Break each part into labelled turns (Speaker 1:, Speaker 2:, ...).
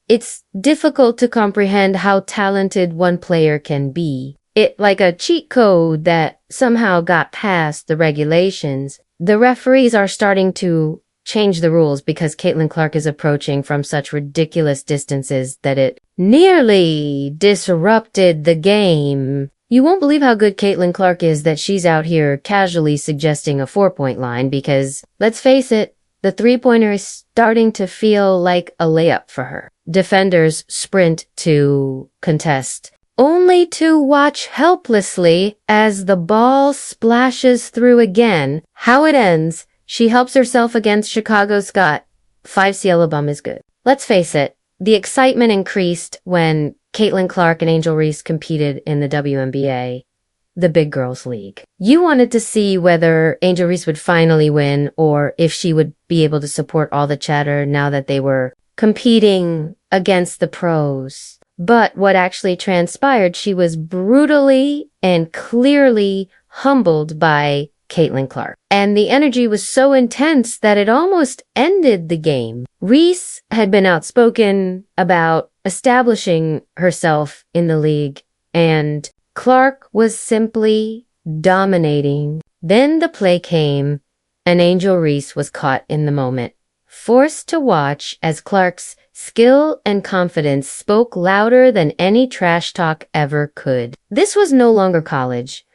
Speaker 1: It's difficult to comprehend how talented one player can be. It like a cheat code that somehow got past the regulations. The referees are starting to change the rules because Caitlin Clark is approaching from such ridiculous distances that it nearly disrupted the game. You won't believe how good Caitlin Clark is that she's out here casually suggesting a 4-point line because, let's face it, the three-pointer is starting to feel like a layup for her. Defenders sprint to contest, only to watch helplessly as the ball splashes through again. How it ends, she helps herself against Chicago Scott. 5 Cielobum is good. Let's face it, the excitement increased when Caitlin Clark and Angel Reese competed in the WNBA, the Big Girls League. You wanted to see whether Angel Reese would finally win or if she would be able to support all the chatter now that they were competing against the pros. But what actually transpired, she was brutally and clearly humbled by Caitlin Clark. And the energy was so intense that it almost ended the game. Reese had been outspoken about establishing herself in the league, and Clark was simply dominating. Then the play came, and Angel Reese was caught in the moment, forced to watch as Clark's skill and confidence spoke louder than any trash talk ever could. This was no longer college,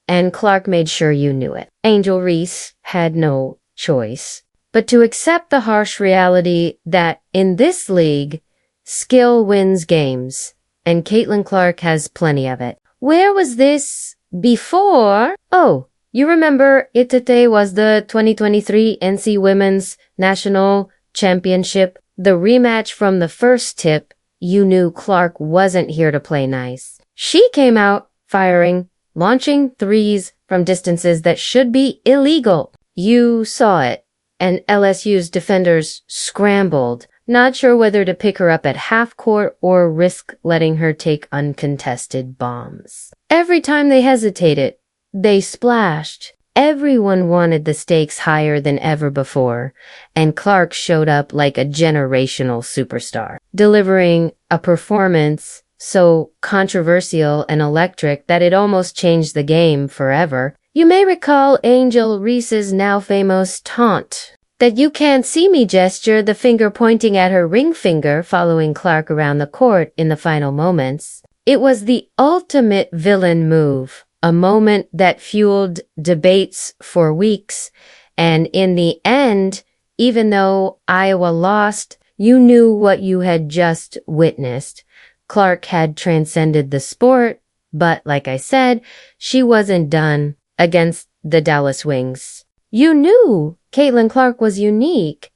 Speaker 1: and Clark made sure you knew it. Angel Reese had no choice but to accept the harsh reality that in this league, skill wins games, and Caitlin Clark has plenty of it. Where was this before? Oh, you remember Itete was the 2023 NC Women's National Championship. The rematch from the first tip, you knew Clark wasn't here to play nice. She came out firing, launching threes from distances that should be illegal. You saw it, and LSU's defenders scrambled, not sure whether to pick her up at half court or risk letting her take uncontested bombs. Every time they hesitated, they splashed. Everyone wanted the stakes higher than ever before, and Clark showed up like a generational superstar, delivering a performance so controversial and electric that it almost changed the game forever. You may recall Angel Reese's now famous taunt, that you can't see me gesture, the finger pointing at her ring finger following Clark around the court in the final moments. It was the ultimate villain move, a moment that fueled debates for weeks, and in the end, even though Iowa lost, you knew what you had just witnessed. Clark had transcended the sport, but like I said, she wasn't done against the Dallas Wings. You knew Caitlin Clark was unique,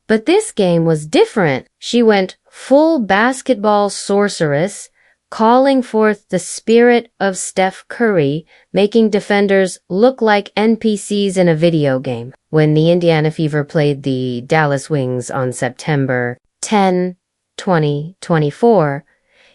Speaker 1: but this game was different. She went full basketball sorceress, calling forth the spirit of Steph Curry, making defenders look like NPCs in a video game. When the Indiana Fever played the Dallas Wings on September 10, 2024,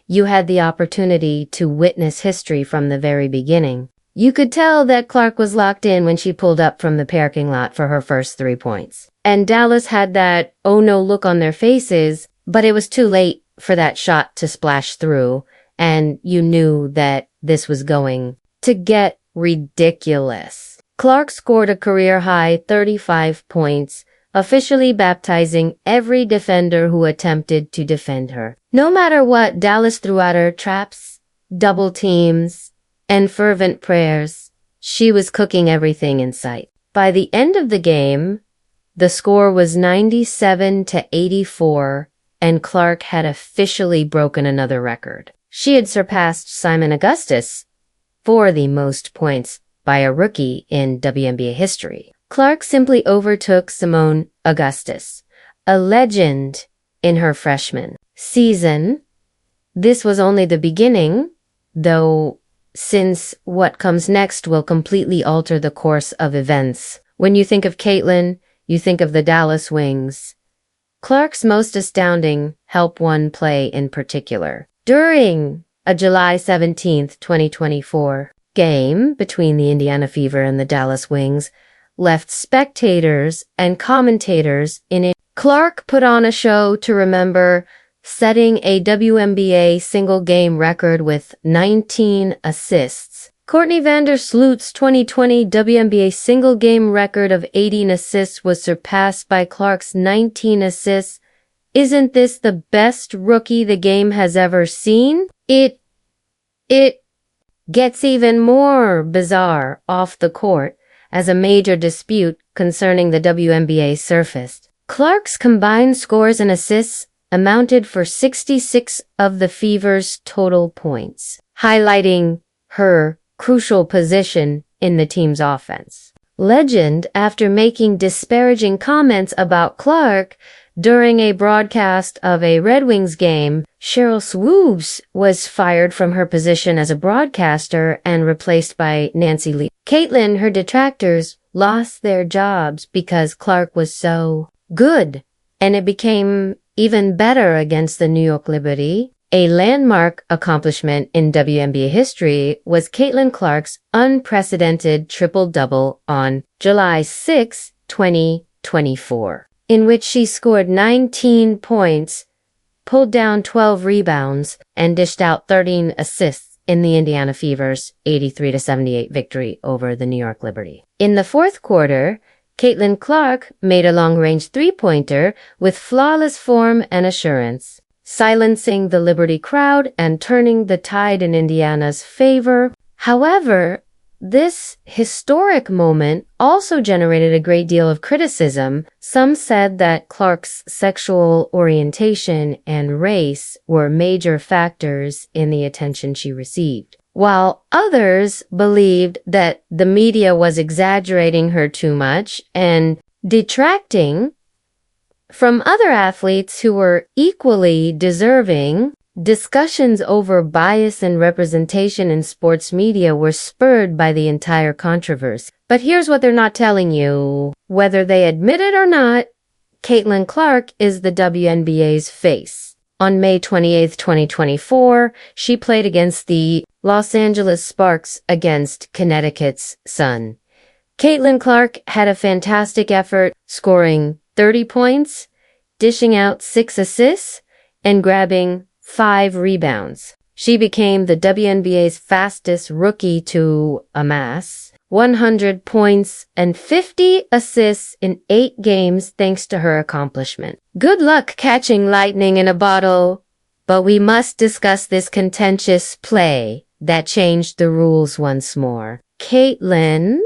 Speaker 1: you had the opportunity to witness history from the very beginning. You could tell that Clark was locked in when she pulled up from the parking lot for her first 3 points. And Dallas had that oh no look on their faces, but it was too late for that shot to splash through, and you knew that this was going to get ridiculous. Clark scored a career-high 35 points, officially baptizing every defender who attempted to defend her. No matter what Dallas threw at her, traps, double teams, and fervent prayers, she was cooking everything in sight. By the end of the game, the score was 97-84, and Clark had officially broken another record. She had surpassed Simon Augustus for the most points by a rookie in WNBA history. Clark simply overtook Simone Augustus, a legend in her freshman season. This was only the beginning, though, since what comes next will completely alter the course of events. When you think of Caitlin, you think of the Dallas Wings. Clark's most astounding help one play in particular. During a July 17, 2024 game between the Indiana Fever and the Dallas Wings, left spectators and commentators in it. Clark put on a show to remember setting a WNBA single-game record with 19 assists. Courtney Vandersloot's 2020 WNBA single-game record of 18 assists was surpassed by Clark's 19 assists. Isn't this the best rookie the game has ever seen? It gets even more bizarre off the court as a major dispute concerning the WNBA surfaced. Clark's combined scores and assists amounted for 66 of the Fever's total points, highlighting her crucial position in the team's offense. Legend, after making disparaging comments about Clark during a broadcast of a Red Wings game, Cheryl Swoops was fired from her position as a broadcaster and replaced by Nancy Lee. Caitlin, her detractors, lost their jobs because Clark was so good, and it became even better against the New York Liberty. A landmark accomplishment in WNBA history was Caitlin Clark's unprecedented triple-double on July 6, 2024, in which she scored 19 points, pulled down 12 rebounds, and dished out 13 assists in the Indiana Fever's 83-78 victory over the New York Liberty. In the fourth quarter, Caitlin Clark made a long-range three-pointer with flawless form and assurance, silencing the Liberty crowd and turning the tide in Indiana's favor. However, this historic moment also generated a great deal of criticism. Some said that Clark's sexual orientation and race were major factors in the attention she received, while others believed that the media was exaggerating her too much and detracting from other athletes who were equally deserving. Discussions over bias and representation in sports media were spurred by the entire controversy. But here's what they're not telling you. Whether they admit it or not, Caitlin Clark is the WNBA's face. On May 28, 2024, she played against the Los Angeles Sparks against Connecticut's Sun. Caitlin Clark had a fantastic effort, scoring 30 points, dishing out 6 assists, and grabbing 5 rebounds. She became the WNBA's fastest rookie to amass 100 points and 50 assists in 8 games thanks to her accomplishment. Good luck catching lightning in a bottle, but we must discuss this contentious play that changed the rules once more. Caitlin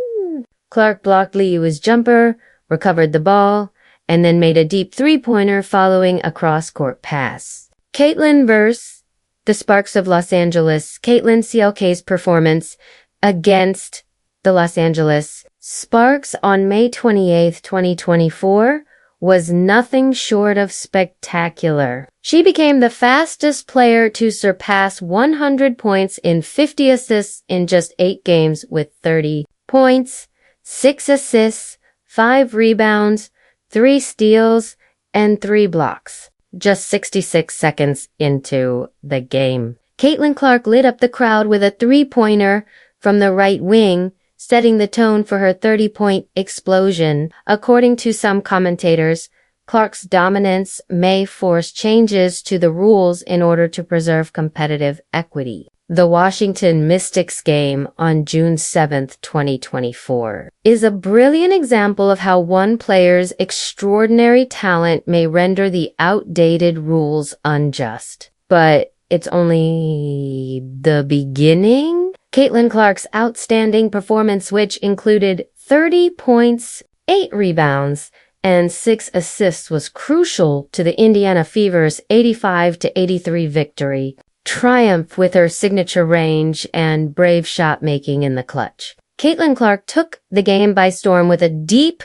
Speaker 1: Clark blocked Lee Yu's jumper, recovered the ball, and then made a deep three-pointer following a cross-court pass. Caitlin vs. the Sparks of Los Angeles. Caitlin CLK's performance against the Los Angeles Sparks on May 28, 2024 was nothing short of spectacular. She became the fastest player to surpass 100 points in 50 assists in just 8 games with 30 points, 6 assists, 5 rebounds, 3 steals, and 3 blocks. Just 66 seconds into the game. Caitlin Clark lit up the crowd with a three-pointer from the right wing, setting the tone for her 30-point explosion. According to some commentators, Clark's dominance may force changes to the rules in order to preserve competitive equity. The Washington Mystics game on June 7, 2024, is a brilliant example of how one player's extraordinary talent may render the outdated rules unjust. But it's only the beginning. Caitlin Clark's outstanding performance, which included 30 points, 8 rebounds, and 6 assists, was crucial to the Indiana Fever's 85-83 victory. Triumph with her signature range and brave shot-making in the clutch. Caitlin Clark took the game by storm with a deep,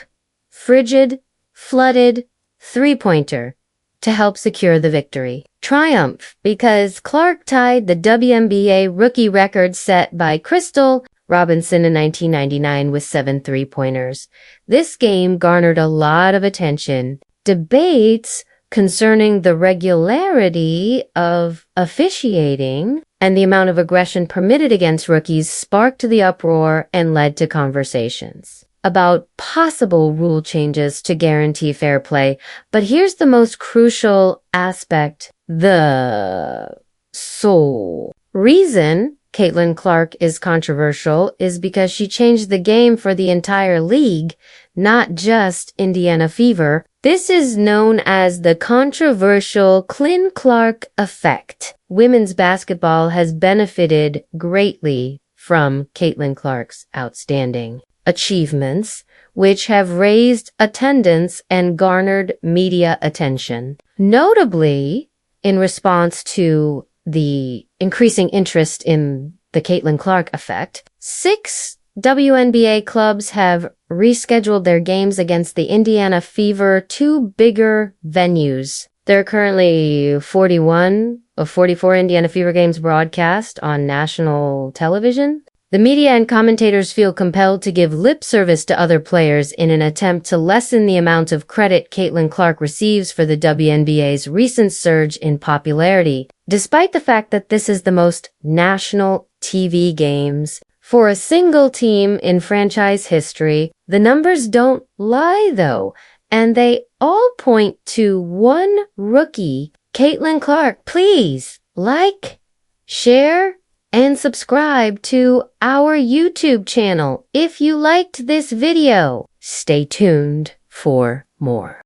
Speaker 1: frigid, flooded three-pointer to help secure the victory. Triumph because Clark tied the WNBA rookie record set by Crystal Robinson in 1999 with 7 three-pointers. This game garnered a lot of attention. Debates concerning the regularity of officiating and the amount of aggression permitted against rookies sparked the uproar and led to conversations about possible rule changes to guarantee fair play. But here's the most crucial aspect the soul. Reason Caitlin Clark is controversial is because she changed the game for the entire league, not just Indiana Fever. This is known as the controversial Clin Clark effect. Women's basketball has benefited greatly from Caitlin Clark's outstanding achievements, which have raised attendance and garnered media attention. Notably, in response to the increasing interest in the Caitlin Clark effect, 6 WNBA clubs have rescheduled their games against the Indiana Fever to bigger venues. There are currently 41 of 44 Indiana Fever games broadcast on national television. The media and commentators feel compelled to give lip service to other players in an attempt to lessen the amount of credit Caitlin Clark receives for the WNBA's recent surge in popularity, despite the fact that this is the most national TV games for a single team in franchise history. The numbers don't lie, though, and they all point to one rookie, Caitlin Clark. Please like, share, and subscribe to our YouTube channel if you liked this video. Stay tuned for more.